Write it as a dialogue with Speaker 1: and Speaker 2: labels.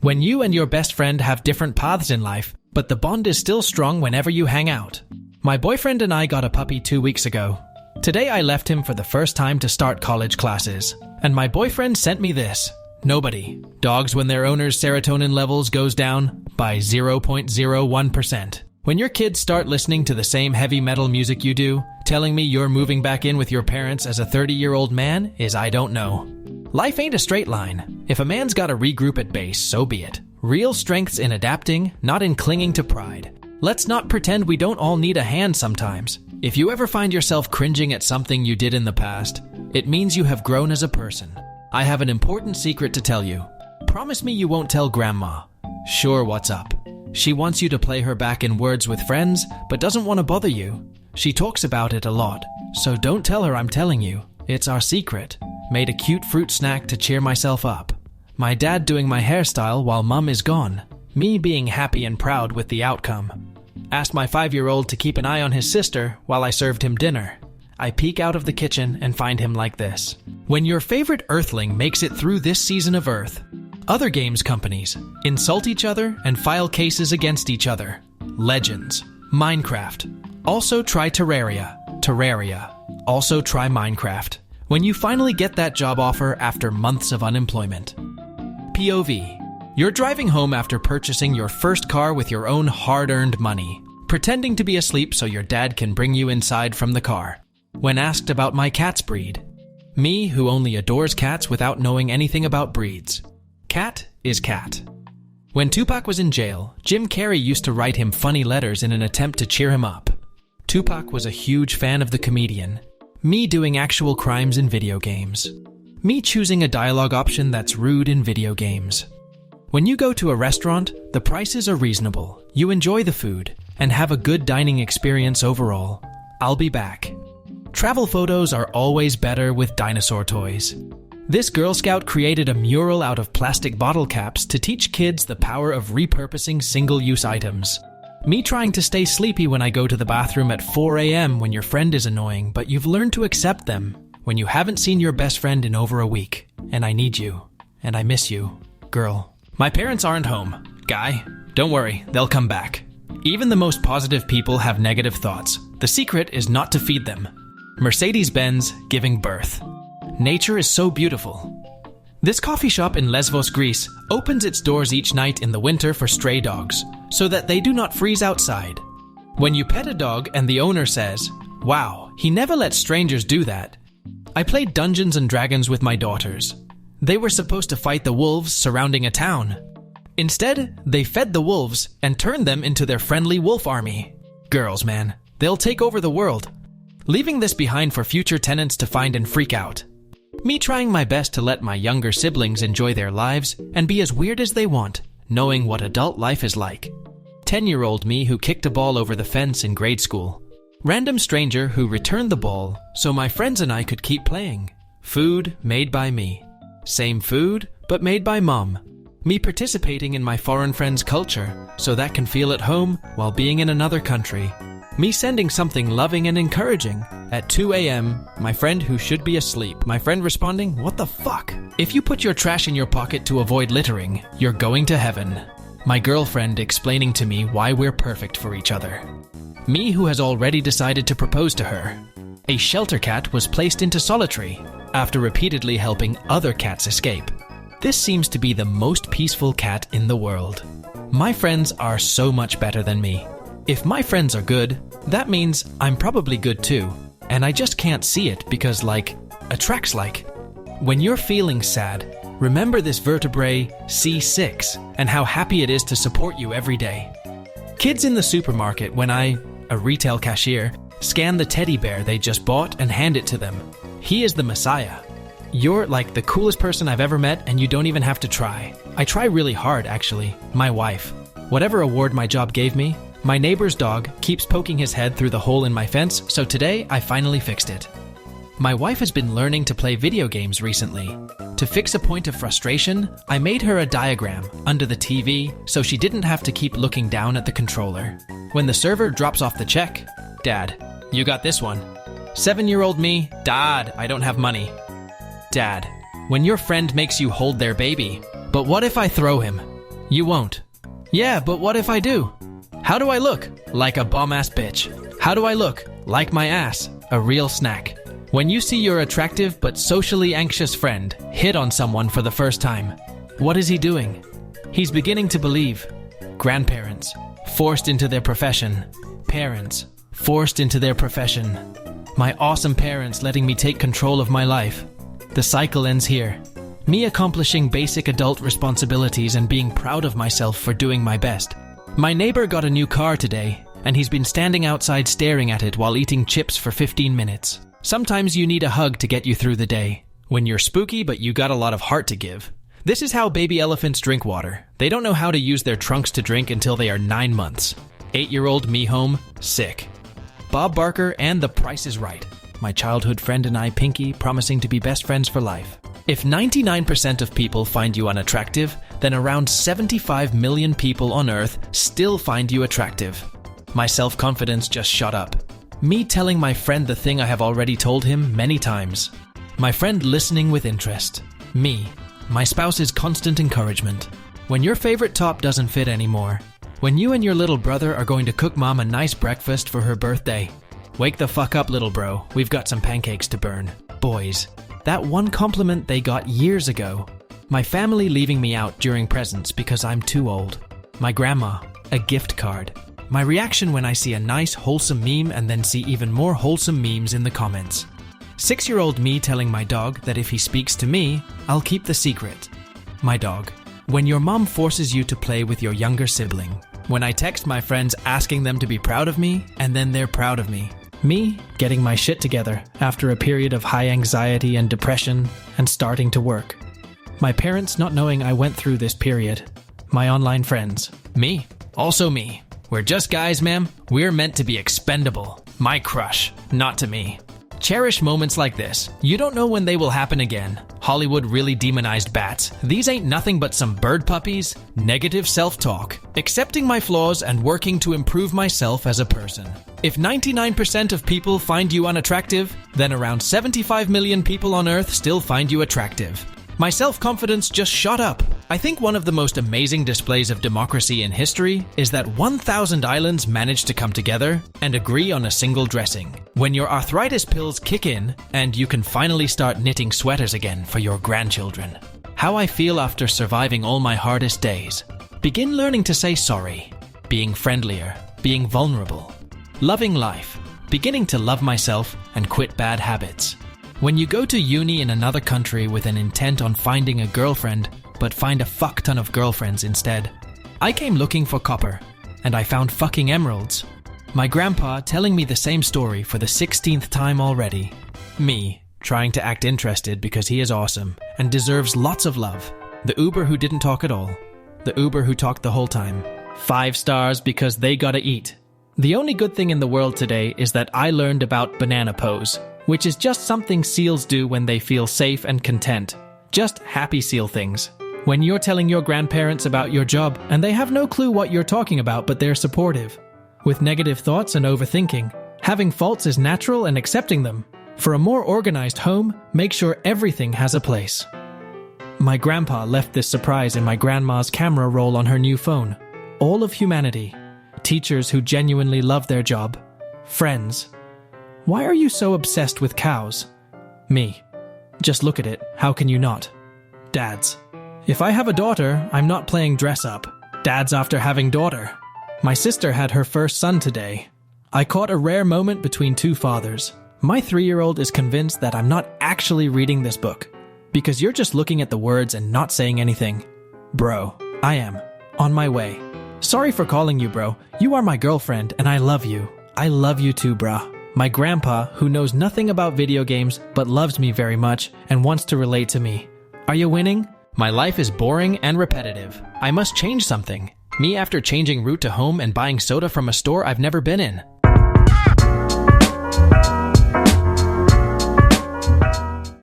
Speaker 1: When you and your best friend have different paths in life, but the bond is still strong whenever you hang out. My boyfriend and I got a puppy 2 weeks ago. Today I left him for the first time to start college classes, and my boyfriend sent me this. Nobody. Dogs when their owner's serotonin levels goes down by 0.01%. When your kids start listening to the same heavy metal music you do, telling me you're moving back in with your parents as a 30-year-old man is I don't know. Life ain't a straight line. If a man's gotta regroup at base, so be it. Real strength's in adapting, not in clinging to pride. Let's not pretend we don't all need a hand sometimes. If you ever find yourself cringing at something you did in the past, it means you have grown as a person. I have an important secret to tell you. Promise me you won't tell Grandma. Sure, what's up? She wants you to play her back in words with friends, but doesn't want to bother you. She talks about it a lot, so don't tell her I'm telling you. It's our secret. Made a cute fruit snack to cheer myself up. My dad doing my hairstyle while Mum is gone. Me being happy and proud with the outcome. Asked my 5-year-old to keep an eye on his sister while I served him dinner. I peek out of the kitchen and find him like this. When your favorite Earthling makes it through this season of Earth, other games companies insult each other and file cases against each other. Legends. Minecraft. Also try Terraria. Also try Minecraft. When you finally get that job offer after months of unemployment. POV. You're driving home after purchasing your first car with your own hard-earned money, pretending to be asleep so your dad can bring you inside from the car. When asked about my cat's breed. Me, who only adores cats without knowing anything about breeds. Cat is cat. When Tupac was in jail, Jim Carrey used to write him funny letters in an attempt to cheer him up. Tupac was a huge fan of the comedian. Me doing actual crimes in video games. Me choosing a dialogue option that's rude in video games. When you go to a restaurant, the prices are reasonable, you enjoy the food, and have a good dining experience overall. I'll be back. Travel photos are always better with dinosaur toys. This Girl Scout created a mural out of plastic bottle caps to teach kids the power of repurposing single-use items. Me trying to stay sleepy when I go to the bathroom at 4 a.m. when your friend is annoying, but you've learned to accept them. When you haven't seen your best friend in over a week, and I need you, and I miss you, girl. My parents aren't home. Guy, don't worry, they'll come back. Even the most positive people have negative thoughts. The secret is not to feed them. Mercedes-Benz giving birth. Nature is so beautiful. This coffee shop in Lesvos, Greece, opens its doors each night in the winter for stray dogs, so that they do not freeze outside. When you pet a dog and the owner says, "Wow, he never lets strangers do that." I played Dungeons and Dragons with my daughters. They were supposed to fight the wolves surrounding a town. Instead, they fed the wolves and turned them into their friendly wolf army. Girls, man, they'll take over the world. Leaving this behind for future tenants to find and freak out. Me trying my best to let my younger siblings enjoy their lives and be as weird as they want, knowing what adult life is like. 10-year-old me who kicked a ball over the fence in grade school. Random stranger who returned the ball so my friends and I could keep playing. Food made by me. Same food, but made by Mom. Me participating in my foreign friend's culture so that can feel at home while being in another country. Me sending something loving and encouraging. At 2 a.m., my friend who should be asleep. My friend responding, "What the fuck? If you put your trash in your pocket to avoid littering, you're going to heaven." My girlfriend explaining to me why we're perfect for each other. Me who has already decided to propose to her. A shelter cat was placed into solitary after repeatedly helping other cats escape. This seems to be the most peaceful cat in the world. My friends are so much better than me. If my friends are good, that means I'm probably good too. And I just can't see it because attracts like. When you're feeling sad, remember this vertebrae C6 and how happy it is to support you every day. Kids in the supermarket when I, a retail cashier, scan the teddy bear they just bought and hand it to them. He is the Messiah. You're like the coolest person I've ever met and you don't even have to try. I try really hard actually. My wife. Whatever award my job gave me, my neighbor's dog keeps poking his head through the hole in my fence, so today I finally fixed it. My wife has been learning to play video games recently. To fix a point of frustration, I made her a diagram under the TV so she didn't have to keep looking down at the controller. When the server drops off the check, "Dad, you got this one." 7-year-old me, "Dad, I don't have money." Dad, when your friend makes you hold their baby, "But what if I throw him?" You won't. Yeah, but what if I do? How do I look? Like a bum-ass bitch. How do I look? Like my ass. A real snack. When you see your attractive but socially anxious friend hit on someone for the first time, what is he doing? He's beginning to believe. Grandparents, forced into their profession. Parents, forced into their profession. My awesome parents letting me take control of my life. The cycle ends here. Me accomplishing basic adult responsibilities and being proud of myself for doing my best. My neighbor got a new car today, and he's been standing outside staring at it while eating chips for 15 minutes. Sometimes you need a hug to get you through the day. When you're spooky but you got a lot of heart to give. This is how baby elephants drink water. They don't know how to use their trunks to drink until they are 9 months. 8-year-old me home, sick. Bob Barker and The Price is Right. My childhood friend and I, Pinky, promising to be best friends for life. If 99% of people find you unattractive, then around 75 million people on Earth still find you attractive. My self-confidence just shot up. Me telling my friend the thing I have already told him many times. My friend listening with interest. Me, my spouse's constant encouragement. When your favorite top doesn't fit anymore. When you and your little brother are going to cook mom a nice breakfast for her birthday. Wake the fuck up, little bro. We've got some pancakes to burn. Boys. That one compliment they got years ago. My family leaving me out during presents because I'm too old. My grandma. A gift card. My reaction when I see a nice wholesome meme and then see even more wholesome memes in the comments. 6-year-old me telling my dog that if he speaks to me, I'll keep the secret. My dog. When your mom forces you to play with your younger sibling. When I text my friends asking them to be proud of me, and then they're proud of me. Me getting my shit together after a period of high anxiety and depression and starting to work. My parents not knowing I went through this period. My online friends. Me. Also me. We're just guys, ma'am. We're meant to be expendable. My crush. Not to me. Cherish moments like this. You don't know when they will happen again. Hollywood really demonized bats. These ain't nothing but some bird puppies. Negative self-talk. Accepting my flaws and working to improve myself as a person. If 99% of people find you unattractive, then around 75 million people on Earth still find you attractive. My self-confidence just shot up. I think one of the most amazing displays of democracy in history is that 1,000 islands managed to come together and agree on a single dressing. When your arthritis pills kick in and you can finally start knitting sweaters again for your grandchildren. How I feel after surviving all my hardest days. Begin learning to say sorry. Being friendlier. Being vulnerable. Loving life. Beginning to love myself and quit bad habits. When you go to uni in another country with an intent on finding a girlfriend, but find a fuck ton of girlfriends instead. I came looking for copper, and I found fucking emeralds. My grandpa telling me the same story for the 16th time already. Me, trying to act interested because he is awesome and deserves lots of love. The Uber who didn't talk at all. The Uber who talked the whole time. 5 stars because they gotta eat. The only good thing in the world today is that I learned about banana pose, which is just something seals do when they feel safe and content. Just happy seal things. When you're telling your grandparents about your job and they have no clue what you're talking about but they're supportive. With negative thoughts and overthinking, having faults is natural and accepting them. For a more organized home, make sure everything has a place. My grandpa left this surprise in my grandma's camera roll on her new phone. All of humanity. Teachers who genuinely love their job. Friends. Why are you so obsessed with cows? Me. Just look at it. How can you not? Dads. If I have a daughter, I'm not playing dress up. Dads after having daughter. My sister had her first son today. I caught a rare moment between 2 fathers. My 3-year-old is convinced that I'm not actually reading this book. Because you're just looking at the words and not saying anything. Bro, I am. On my way. Sorry for calling you bro. You are my girlfriend and I love you. I love you too, brah. My grandpa, who knows nothing about video games but loves me very much and wants to relate to me. Are you winning? My life is boring and repetitive. I must change something. Me after changing route to home and buying soda from a store I've never been in.